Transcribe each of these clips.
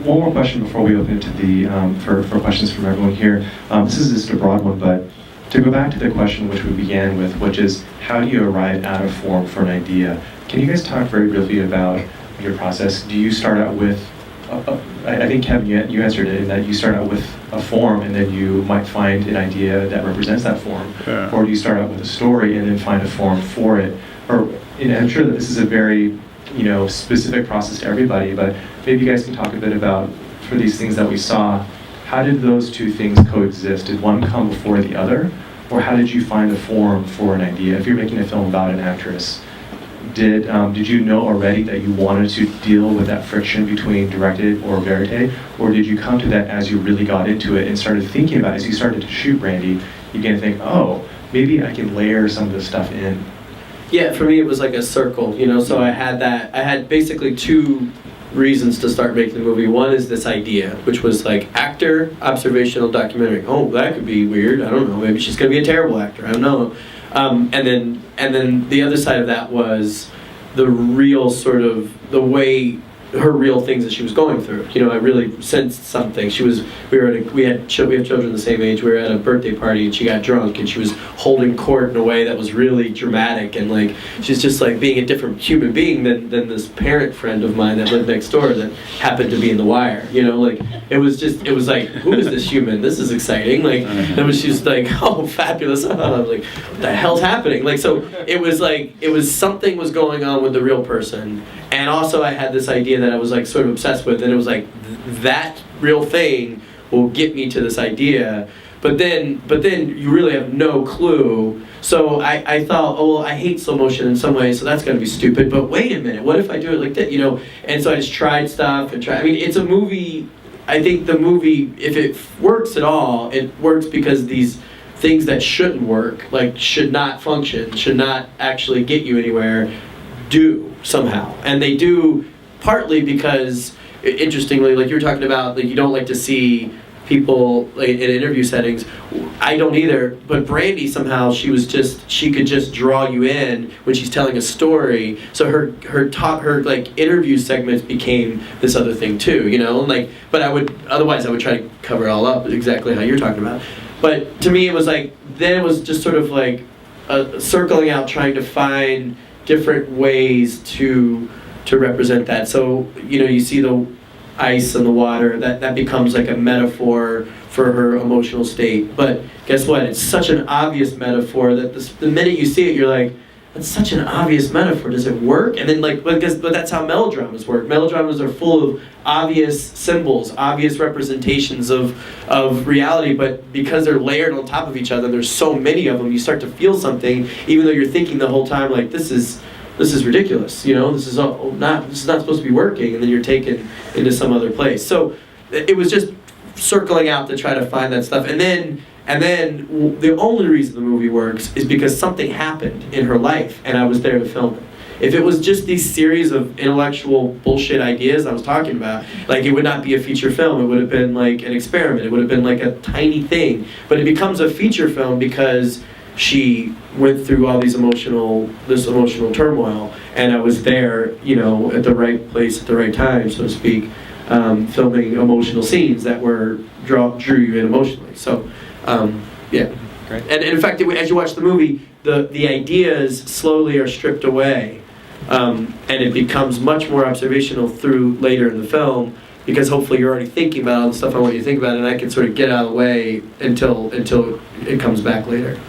one more question before we open it to the for questions from everyone here. This is just a broad one, but to go back to the question which we began with, which is how do you arrive at a form for an idea? Can you guys talk very briefly about your process? Do you start out with, I think Kevin, you answered it in that you start out with a form and then you might find an idea that represents that form, Yeah. or do you start out with a story and then find a form for it? Or, I'm sure that this is a very specific process to everybody, but maybe you guys can talk a bit about, for these things that we saw, how did those two things coexist? Did one come before the other? Or how did you find a form for an idea? If you're making a film about an actress, did you know already that you wanted to deal with that friction between directed or verite? Or did you come to that as you really got into it and started thinking about it? As you started to shoot Brandy, you began to think, oh, maybe I can layer some of this stuff in. Yeah, for me it was like a circle, so I had basically two reasons to start making the movie. One is this idea, which was like actor, observational documentary. Oh, that could be weird, I don't know, maybe she's gonna be a terrible actor, I don't know. And then the other side of that was the real sort of, the way, her real things that she was going through. I really sensed something. We have children the same age. We were at a birthday party and she got drunk and she was holding court in a way that was really dramatic, and like she's just like being a different human being than this parent friend of mine that lived next door that happened to be in The Wire. Like it was like, who is this human? This is exciting. Like and she's like, oh, fabulous. I was like, what the hell's happening? Like, so it was something was going on with the real person. And also I had this idea that I was like sort of obsessed with, and it was like that real thing will get me to this idea, but then you really have no clue. So I thought, oh, well, I hate slow motion in some ways, so that's gonna be stupid, but wait a minute, what if I do it like that, And so I just tried stuff and tried. I mean, it's a movie. I think the movie, if it works at all, it works because these things that shouldn't work, like should not function, should not actually get you anywhere, do somehow. And they do partly because, interestingly, like you were talking about, like you don't like to see people like, in interview settings. I don't either, but Brandy somehow, she could just draw you in when she's telling a story. So her like interview segments became this other thing too, and like, but I would try to cover it all up exactly how you're talking about. But to me it was like, then it was just sort of like circling out, trying to find different ways to represent that. So you see the ice and the water, that becomes like a metaphor for her emotional state. But guess what? It's such an obvious metaphor that the minute you see it, you're like, that's such an obvious metaphor. Does it work? And then like, but that's how melodramas work. Melodramas are full of obvious symbols, obvious representations of reality, but because they're layered on top of each other, there's so many of them, you start to feel something, even though you're thinking the whole time like, this is ridiculous, this is not supposed to be working, and then you're taken into some other place. So it was just circling out to try to find that stuff, and then the only reason the movie works is because something happened in her life, and I was there to film it. If it was just these series of intellectual bullshit ideas I was talking about, like it would not be a feature film. It would have been like an experiment. It would have been like a tiny thing. But it becomes a feature film because she went through all this emotional turmoil, and I was there, at the right place at the right time, so to speak, filming emotional scenes that drew you in emotionally. So, yeah. Great. And in fact, as you watch the movie, the ideas slowly are stripped away, and it becomes much more observational through later in the film, because hopefully you're already thinking about all the stuff I want you to think about, and I can sort of get out of the way until it comes back later.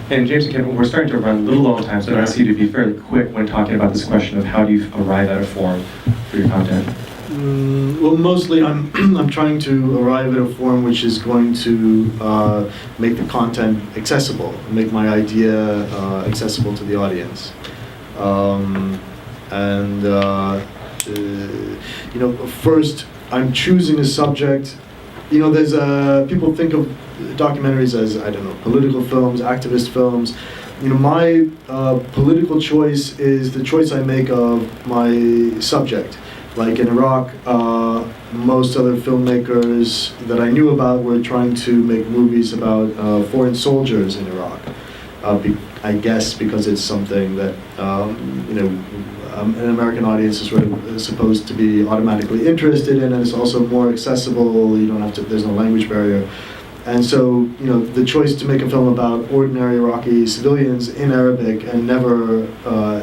And James and Kevin, we're starting to run a little low on time, so I'd ask you to be fairly quick when talking about this question of how do you arrive at a form for your content. Well, mostly I'm trying to arrive at a form which is going to make the content accessible, make my idea accessible to the audience. First I'm choosing a subject. There's people think of documentaries as, I don't know, political films, activist films. My political choice is the choice I make of my subject. Like in Iraq, most other filmmakers that I knew about were trying to make movies about foreign soldiers in Iraq. I guess because it's something that an American audience is sort of supposed to be automatically interested in, and it's also more accessible. You don't have to. There's no language barrier. And so, the choice to make a film about ordinary Iraqi civilians in Arabic and never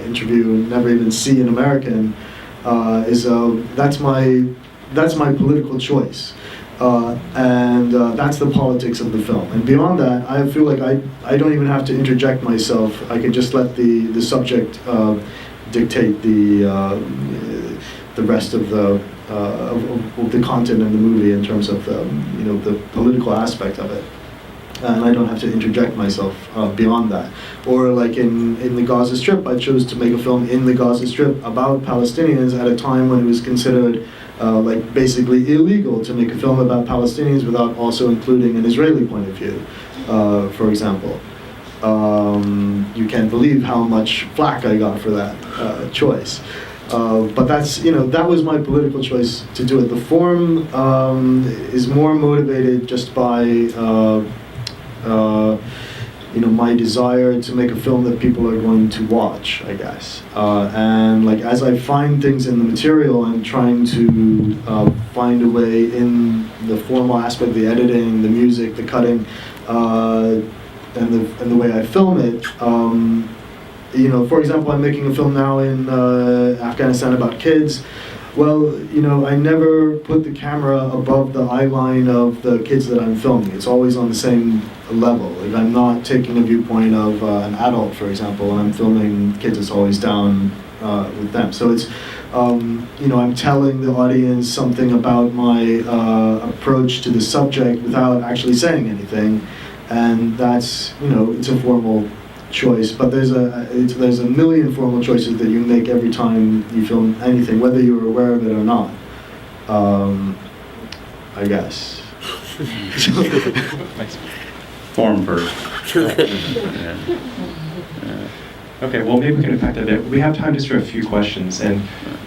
interview, never even see an American, that's my political choice, and that's the politics of the film. And beyond that, I feel like I don't even have to interject myself. I can just let the subject dictate the rest of the content in the movie in terms of the political aspect of it, and I don't have to interject myself beyond that. Or like in the Gaza Strip, I chose to make a film in the Gaza Strip about Palestinians at a time when it was considered like basically illegal to make a film about Palestinians without also including an Israeli point of view, for example. You can't believe how much flack I got for that choice. But that was my political choice to do it. The form is more motivated just by, my desire to make a film that people are going to watch, I guess. And like as I find things in the material, I'm trying to find a way in the formal aspect, the editing, the music, the cutting, and the way I film it. For example, I'm making a film now in Afghanistan about kids. Well, I never put the camera above the eye line of the kids that I'm filming. It's always on the same level. Like I'm not taking a viewpoint of an adult, for example. When I'm filming kids, it's always down with them. So it's, I'm telling the audience something about my approach to the subject without actually saying anything. And that's, it's a formal choice, but there's a million formal choices that you make every time you film anything, whether you're aware of it or not. I guess. Form first. Okay, well maybe we can impact that a bit. We have time just for a few questions, and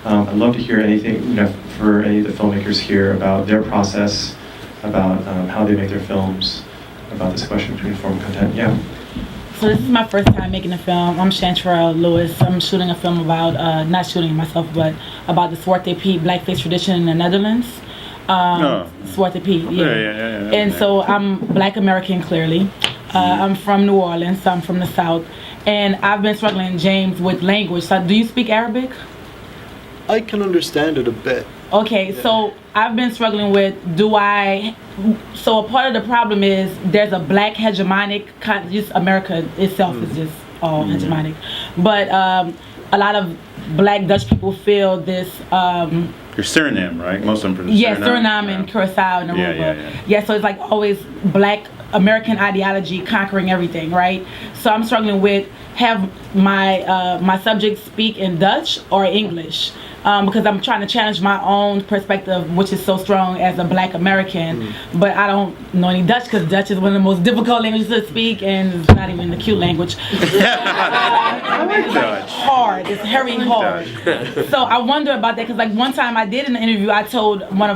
I'd love to hear anything for any of the filmmakers here about their process, about how they make their films, about this question between form and content. Yeah. So this is my first time making a film. I'm Chanterelle Lewis. I'm shooting a film about, not shooting it myself, but about the Zwarte Piet blackface tradition in the Netherlands. Zwarte Piet, yeah. And so I'm Black American, clearly. I'm from New Orleans, so I'm from the South. And I've been struggling, James, with language. So do you speak Arabic? I can understand it a bit. Okay, so I've been struggling with, so a part of the problem is there's a black hegemonic, just America itself is just all hegemonic. But a lot of black Dutch people feel this... Your Suriname, right? Most of them from yeah, Suriname. Suriname and Curacao and Aruba. Yeah, so it's like always black American ideology conquering everything, right? So I'm struggling with, have my subjects speak in Dutch or English? Because I'm trying to challenge my own perspective, which is so strong as a Black American, but I don't know any Dutch because Dutch is one of the most difficult languages to speak, and it's not even the cute language. I like Dutch. Hard. It's very hard. So I wonder about that because like one time I did in the interview, I told one of